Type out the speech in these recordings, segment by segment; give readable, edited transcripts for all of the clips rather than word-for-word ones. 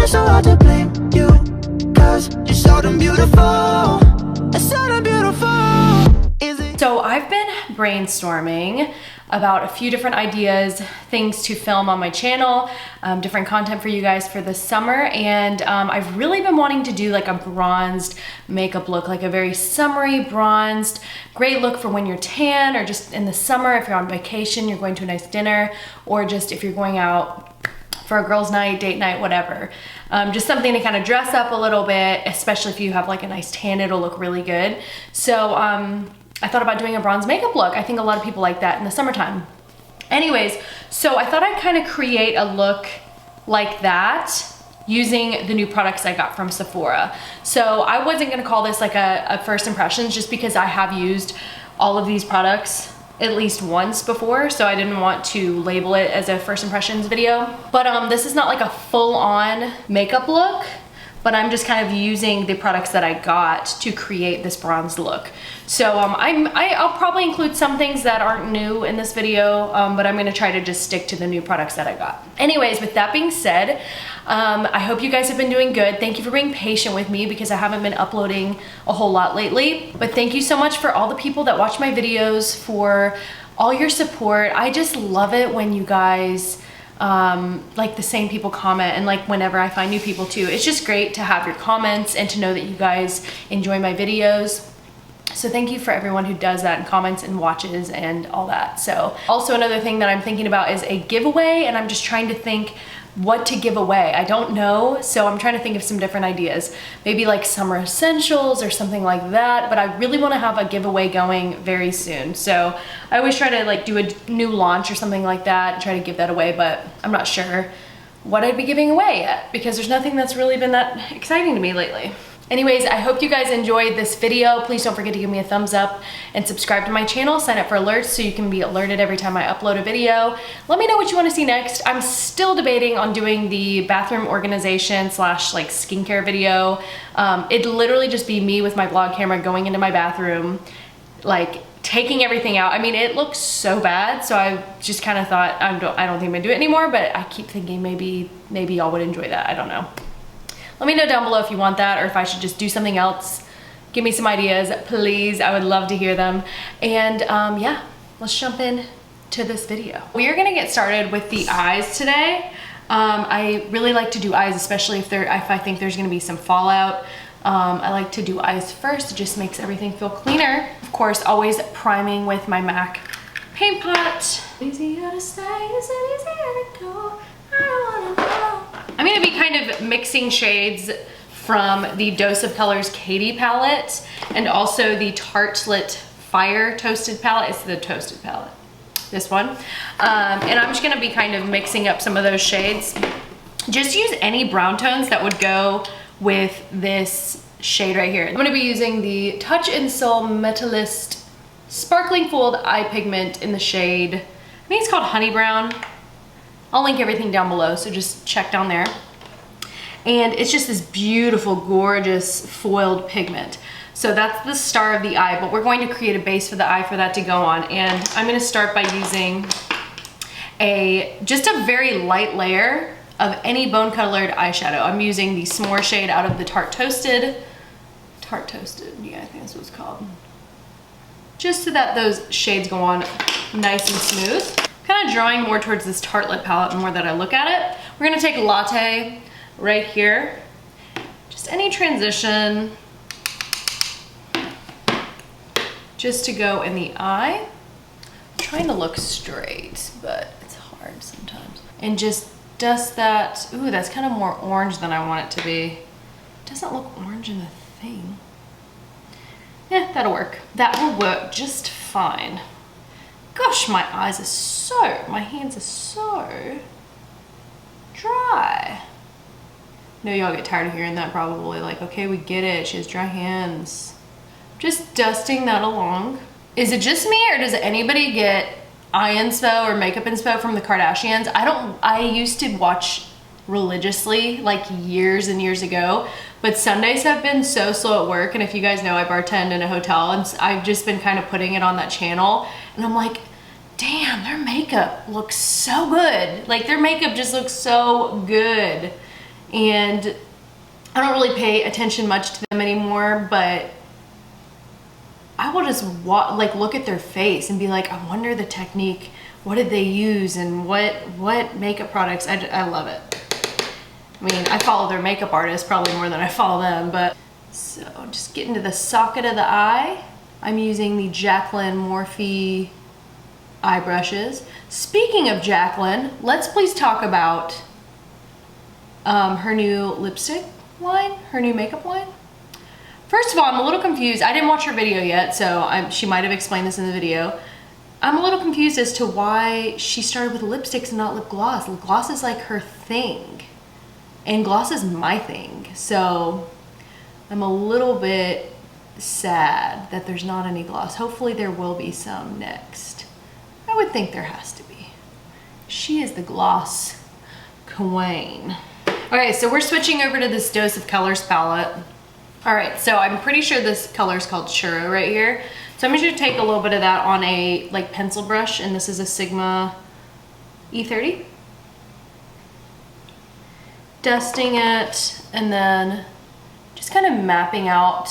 so hard to blame you, cause you're so damn beautiful. So damn beautiful. Is it? So I've been brainstorming about a few different ideas, things to film on my channel, different content for you guys for the summer, and I've really been wanting to do like a bronzed makeup look, like a very summery bronzed, great look for when you're tan, or just in the summer if you're on vacation, you're going to a nice dinner, or just if you're going out for a girls' night, date night, whatever. Just something to kind of dress up a little bit, especially if you have like a nice tan, it'll look really good. So I thought about doing a bronze makeup look. I think a lot of people like that in the summertime. Anyways, so I thought I'd kind of create a look like that using the new products I got from Sephora. So I wasn't gonna call this like a first impressions, just because I have used all of these products at least once before, so I didn't want to label it as a first impressions video. But this is not like a full-on makeup look, but I'm just kind of using the products that I got to create this bronze look. So I'll probably include some things that aren't new in this video, but I'm gonna try to just stick to the new products that I got. Anyways, with that being said, I hope you guys have been doing good. Thank you for being patient with me because I haven't been uploading a whole lot lately. But thank you so much for all the people that watch my videos, for all your support. I just love it when you guys, like the same people comment, and like whenever I find new people too. It's just great to have your comments and to know that you guys enjoy my videos. So thank you for everyone who does that and comments and watches and all that. So also another thing that I'm thinking about is a giveaway, and I'm just trying to think what to give away. I don't know, so I'm trying to think of some different ideas. Maybe like summer essentials or something like that, but I really want to have a giveaway going very soon. So I always try to like do a new launch or something like that and try to give that away, but I'm not sure what I'd be giving away yet because there's nothing that's really been that exciting to me lately. Anyways, I hope you guys enjoyed this video. Please don't forget to give me a thumbs up and subscribe to my channel. Sign up for alerts so you can be alerted every time I upload a video. Let me know what you want to see next. I'm still debating on doing the bathroom organization slash like skincare video. It'd literally just be me with my vlog camera going into my bathroom, like taking everything out. I mean, it looks so bad, so I just kind of thought I don't think I'm gonna do it anymore, but I keep thinking maybe y'all would enjoy that. I don't know. Let me know down below if you want that or if I should just do something else. Give me some ideas, please. I would love to hear them. And yeah, let's jump in to this video. We are gonna get started with the eyes today. I really like to do eyes, especially if I think there's gonna be some fallout. I like to do eyes first. It just makes everything feel cleaner. Of course, always priming with my MAC paint pot. Easier to stay, is it easier to go? I don't wanna know. I'm gonna be kind of mixing shades from the Dose of Colors Katy palette and also the Tarte Fire Toasted palette. It's the Toasted palette, this one. And I'm just gonna be kind of mixing up some of those shades. Just use any brown tones that would go with this shade right here. I'm gonna be using the Touch in Sol Metallist Sparkling Foiled Eye Pigment in the shade, I think it's called Honey Brown. I'll link everything down below, so just check down there. And it's just this beautiful, gorgeous foiled pigment. So that's the star of the eye, but we're going to create a base for the eye for that to go on. And I'm gonna start by using just a very light layer of any bone colored eyeshadow. I'm using the S'more shade out of the Tarte Toasted, yeah, I think that's what it's called. Just so that those shades go on nice and smooth. Kind of drawing more towards this Tartelette palette the more that I look at it. We're gonna take Latte right here. Just any transition, just to go in the eye. I'm trying to look straight, but it's hard sometimes. And just dust that. Ooh, that's kind of more orange than I want it to be. It doesn't look orange in the thing. Yeah, that'll work. That will work just fine. Gosh, my hands are so dry. No, y'all get tired of hearing that probably. Like, okay, we get it. She has dry hands. Just dusting that along. Is it just me or does anybody get eye inspo or makeup inspo from the Kardashians? I used to watch religiously like years and years ago, but Sundays have been so slow at work, and if you guys know, I bartend in a hotel, and I've just been kind of putting it on that channel, and I'm like, damn, their makeup looks so good. Like, their makeup just looks so good. and I don't really pay attention much to them anymore, but I will just like look at their face and be like, I wonder the technique, what did they use, and what makeup products. I love it. I mean, I follow their makeup artists probably more than I follow them, but so just get into the socket of the eye. I'm using the Jaclyn Morphe eye brushes. Speaking of Jaclyn, let's please talk about her new lipstick line, her new makeup line. First of all, I'm a little confused. I didn't watch her video yet, so she might have explained this in the video. I'm a little confused as to why she started with lipsticks and not lip gloss. Lip gloss is like her thing, and gloss is my thing. So I'm a little bit sad that there's not any gloss. Hopefully there will be some next. I would think there has to be. She is the gloss queen. Okay, so we're switching over to this Dose of Colors palette. All right, so I'm pretty sure this color is called Churro right here. So I'm just gonna take a little bit of that on a like pencil brush, and this is a Sigma E30. Dusting it, and then just kind of mapping out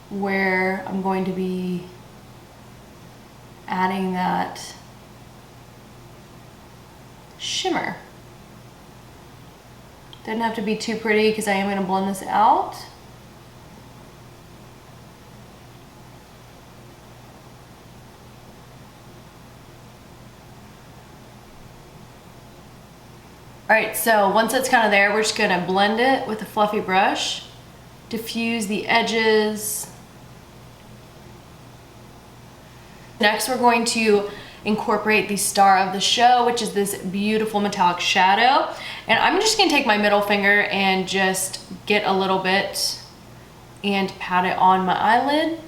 where I'm going to be adding that shimmer. Doesn't have to be too pretty because I am going to blend this out. All right, so once it's kind of there, we're just going to blend it with a fluffy brush, diffuse the edges. Next, we're going to incorporate the star of the show, which is this beautiful metallic shadow. And I'm just gonna take my middle finger and just get a little bit and pat it on my eyelid.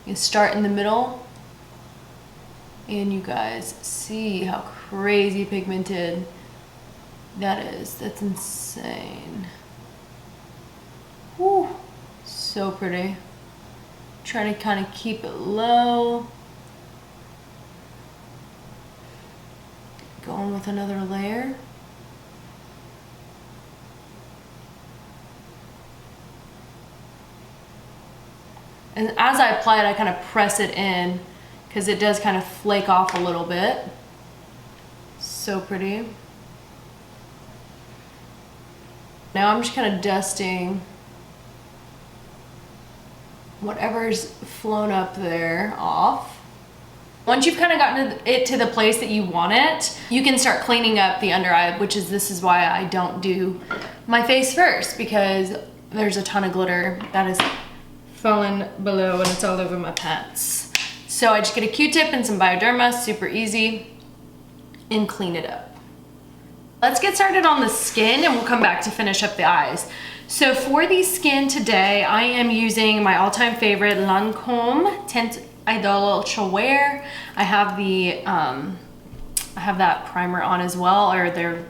You start in the middle, and you guys see how crazy pigmented that is. That's insane. Whew, so pretty. Trying to kind of keep it low. Going with another layer. And as I apply it, I kind of press it in because it does kind of flake off a little bit. So pretty. Now I'm just kind of dusting whatever's flown up there off. Once you've kind of gotten it to the place that you want it, you can start cleaning up the under eye, this is why I don't do my face first, because there's a ton of glitter that is falling below and it's all over my pants. So I just get a Q-tip and some Bioderma, super easy, and clean it up. Let's get started on the skin and we'll come back to finish up the eyes. So for the skin today, I am using my all-time favorite LANCôME Teint Idole Ultra Wear. I have that primer on as well, or the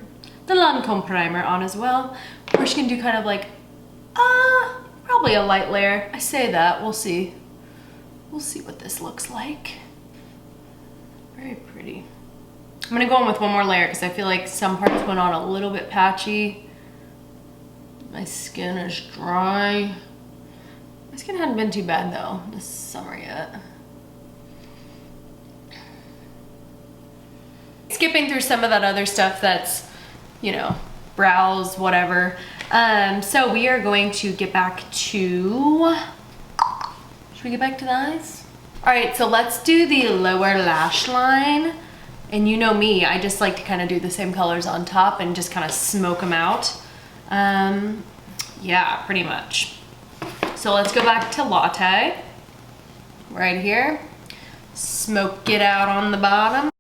LANCôME primer on as well. We're just gonna do kind of like probably a light layer. I say that, we'll see. We'll see what this looks like. Very pretty. I'm gonna go in with one more layer because I feel like some parts went on a little bit patchy. My skin is dry. My skin hadn't been too bad though this summer yet. Skipping through some of that other stuff that's, you know, brows, whatever. So we are going to get back to, should we get back to the eyes? All right, so let's do the lower lash line. And you know me, I just like to kind of do the same colors on top and just kind of smoke them out. Yeah, pretty much. So let's go back to Latte, right here. Smoke it out on the bottom.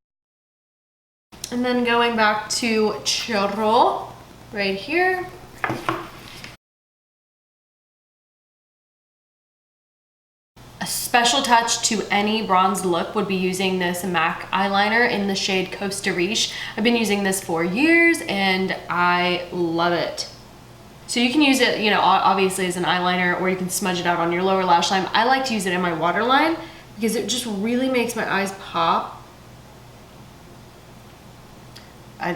And then going back to Churro, right here. A special touch to any bronze look would be using this MAC eyeliner in the shade Costa Riche. I've been using this for years and I love it. So you can use it, you know, obviously as an eyeliner, or you can smudge it out on your lower lash line. I like to use it in my waterline because it just really makes my eyes pop. I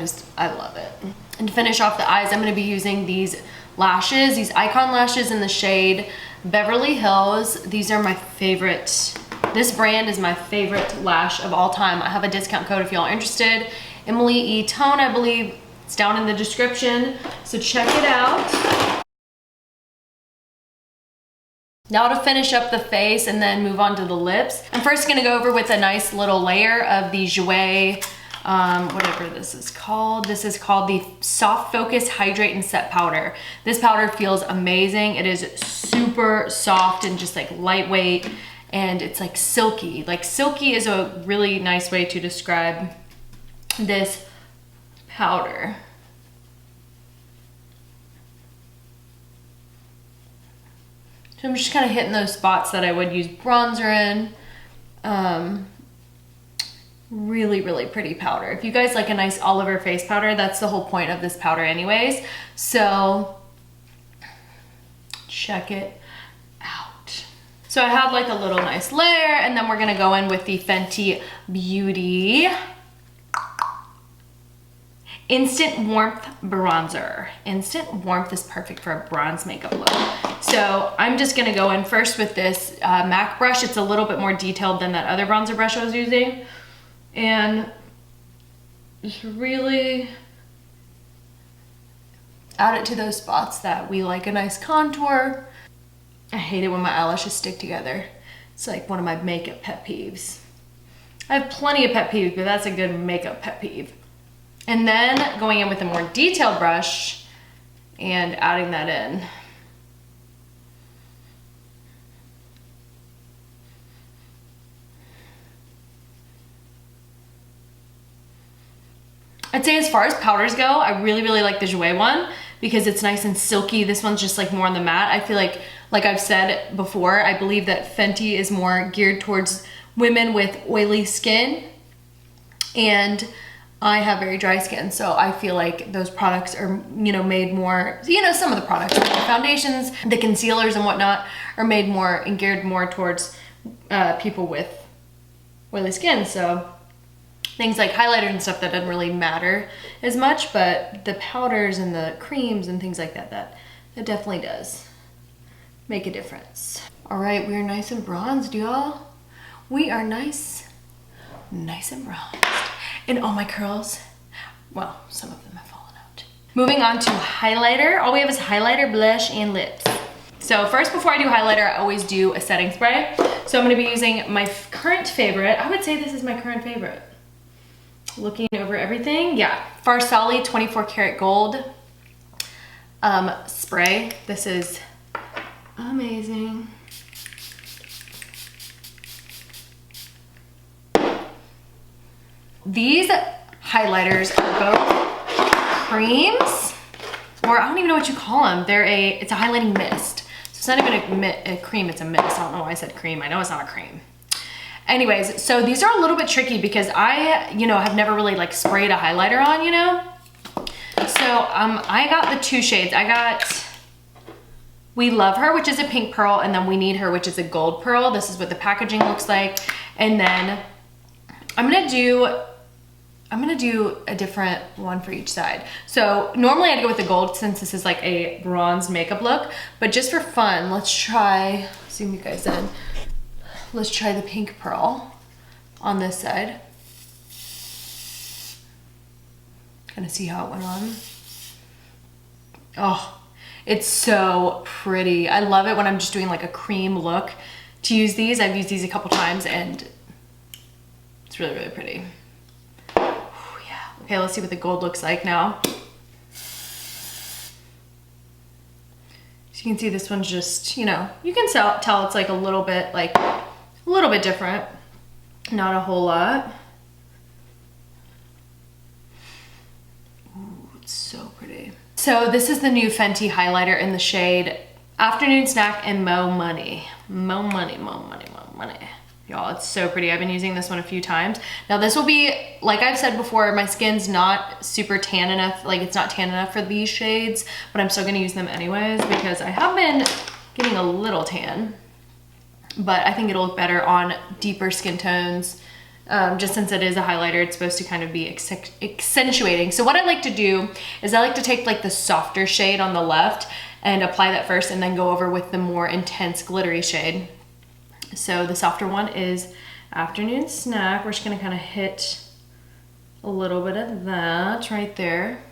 love it. And to finish off the eyes, I'm gonna be using these lashes, these Icon lashes in the shade Beverly Hills. These are my favorite. This brand is my favorite lash of all time. I have a discount code if y'all are interested. Emily E. Tone, I believe. It's down in the description, so check it out. Now to finish up the face and then move on to the lips. I'm first gonna go over with a nice little layer of the JOUER, whatever this is called. This is called the Soft Focus Hydrate and Set Powder. This powder feels amazing. It is super soft and just like lightweight, and it's like silky. Like silky is a really nice way to describe this powder. So I'm just kind of hitting those spots that I would use bronzer in. Really, really pretty powder. If you guys like a nice all over face powder, that's the whole point of this powder anyways. So check it out. So I have like a little nice layer, and then we're gonna go in with the Fenty Beauty Instant Warmth Bronzer. Instant Warmth is perfect for a bronze makeup look. So I'm just gonna go in first with this MAC brush. It's a little bit more detailed than that other bronzer brush I was using. And just really add it to those spots that we like a nice contour. I hate it when my eyelashes stick together. It's like one of my makeup pet peeves. I have plenty of pet peeves, but that's a good makeup pet peeve. And then going in with a more detailed brush and adding that in. I'd say as far as powders go, I really, really like the JOUER one because it's nice and silky. This one's just like more on the matte. I feel like I've said before, I believe that Fenty is more geared towards women with oily skin, and I have very dry skin, so I feel like those products are, you know, made more, you know, some of the products, like the foundations, the concealers and whatnot, are made more and geared more towards people with oily skin. So things like highlighter and stuff, that doesn't really matter as much, but the powders and the creams and things like that, that definitely does make a difference. All right, we are nice and bronzed, y'all. We are nice and bronzed. And all my curls, well, some of them have fallen out. Moving on to highlighter. All we have is highlighter, blush, and lips. So first, before I do highlighter, I always do a setting spray. So I'm gonna be using my current favorite. I would say this is my current favorite. Looking over everything, yeah. FARSÁLI 24 karat gold spray. This is amazing. These highlighters are both creams, or I don't even know what you call them. It's a highlighting mist. So it's not even a cream, it's a mist. I don't know why I said cream. I know it's not a cream. Anyways, so these are a little bit tricky because I, you know, have never really like sprayed a highlighter on, you know? So I got the two shades. I got We Love Her, which is a pink pearl, and then We Need Her, which is a gold pearl. This is what the packaging looks like. And then I'm gonna do a different one for each side. So normally I'd go with the gold since this is like a bronze makeup look, but just for fun, let's try, zoom you guys in. Let's try the pink pearl on this side. Kind of see how it went on. Oh, it's so pretty. I love it when I'm just doing like a cream look to use these. I've used these a couple times and it's really, really pretty. Okay, let's see what the gold looks like now. So you can see this one's just, you know, you can tell it's like a little bit different. Not a whole lot. Ooh, it's so pretty. So this is the new Fenty highlighter in the shade Afternoon Snack and Mo Money. Mo Money, Mo Money, Mo Money. Y'all, it's so pretty. I've been using this one a few times. Now this will be, like I've said before, my skin's not super tan enough, like it's not tan enough for these shades, but I'm still gonna use them anyways because I have been getting a little tan, but I think it'll look better on deeper skin tones just since it is a highlighter, it's supposed to kind of be accentuating. So what I like to do is I like to take like the softer shade on the left and apply that first and then go over with the more intense glittery shade. So the softer one is Afternoon Snack. We're just gonna kind of hit a little bit of that right there.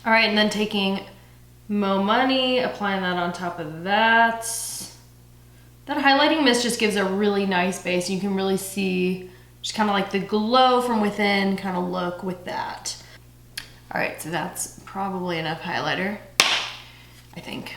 All right, and then taking Mo Money, applying that on top of that. That highlighting mist just gives a really nice base. You can really see just kind of like the glow from within kind of look with that. All right, so that's probably enough highlighter, I think.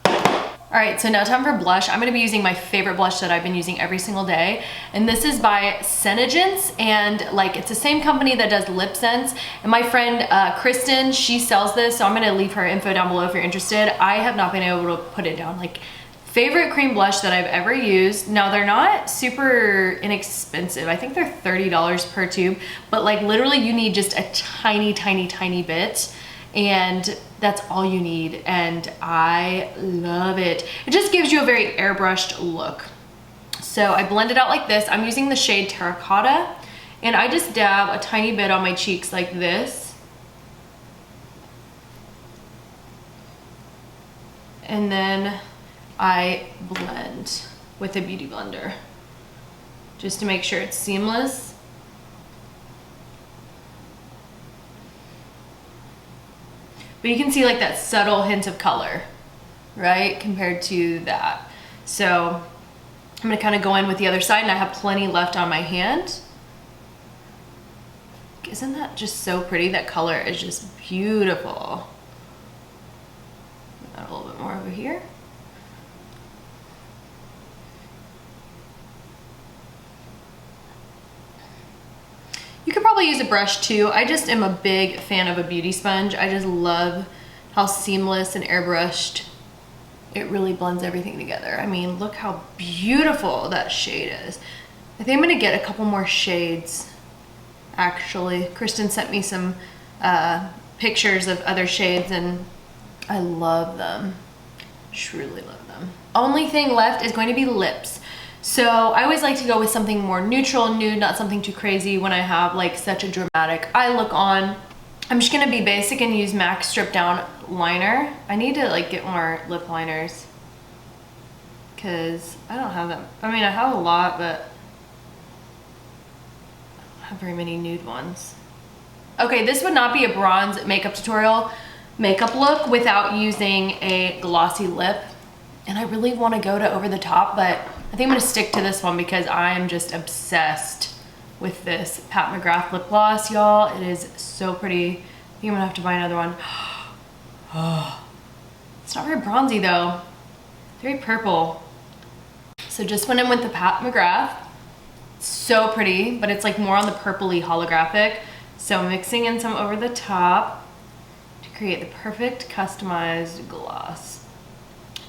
All right, so now time for blush. I'm gonna be using my favorite blush that I've been using every single day. And this is by Senegence, and like it's the same company that does lip scents. And my friend Kristin, she sells this, so I'm gonna leave her info down below if you're interested. I have not been able to put it down. Like, favorite cream blush that I've ever used. Now they're not super inexpensive. I think they're $30 per tube, but like literally you need just a tiny, tiny, tiny bit. And that's all you need, and I love it. It just gives you a very airbrushed look. So I blend it out like this. I'm using the shade Terracotta, and I just dab a tiny bit on my cheeks like this. And then I blend with a beauty blender just to make sure it's seamless. But you can see like that subtle hint of color, right? Compared to that. So I'm gonna kind of go in with the other side, and I have plenty left on my hand. Isn't that just so pretty? That color is just beautiful. Add a little bit more over here. You could probably use a brush too. I just am a big fan of a beauty sponge. I just love how seamless and airbrushed it really blends everything together. I mean, look how beautiful that shade is. I think I'm gonna get a couple more shades, actually. Kristin sent me some pictures of other shades, and I love them. Truly love them. Only thing left is going to be lips. So I always like to go with something more neutral and nude, not something too crazy when I have like such a dramatic eye look on. I'm just gonna be basic and use MAC Stripdown liner. I need to like get more lip liners because I don't have them. I mean, I have a lot, but I don't have very many nude ones. Okay, this would not be a bronze makeup tutorial makeup look without using a glossy lip. And I really want to go to Over the Top, but I think I'm gonna stick to this one because I am just obsessed with this Pat McGrath lip gloss, y'all. It is so pretty. I think I'm gonna have to buy another one. Oh, it's not very bronzy though. Very purple. So just went in with the Pat McGrath. It's so pretty, but it's like more on the purpley holographic. So mixing in some Over the Top to create the perfect customized gloss.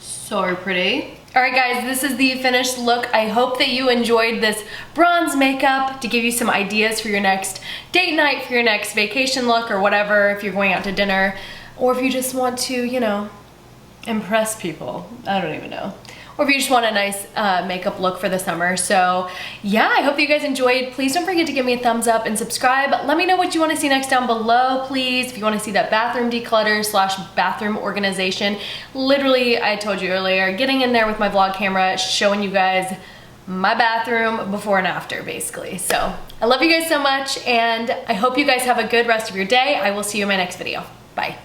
So pretty. All right guys, this is the finished look. I hope that you enjoyed this bronze makeup to give you some ideas for your next date night, for your next vacation look or whatever, if you're going out to dinner, or if you just want to, you know, impress people. I don't even know. Or if you just want a nice makeup look for the summer. So yeah, I hope that you guys enjoyed. Please don't forget to give me a thumbs up and subscribe. Let me know what you want to see next down below, please. If you want to see that bathroom declutter / bathroom organization. Literally, I told you earlier, getting in there with my vlog camera, showing you guys my bathroom before and after, basically. So I love you guys so much, and I hope you guys have a good rest of your day. I will see you in my next video. Bye.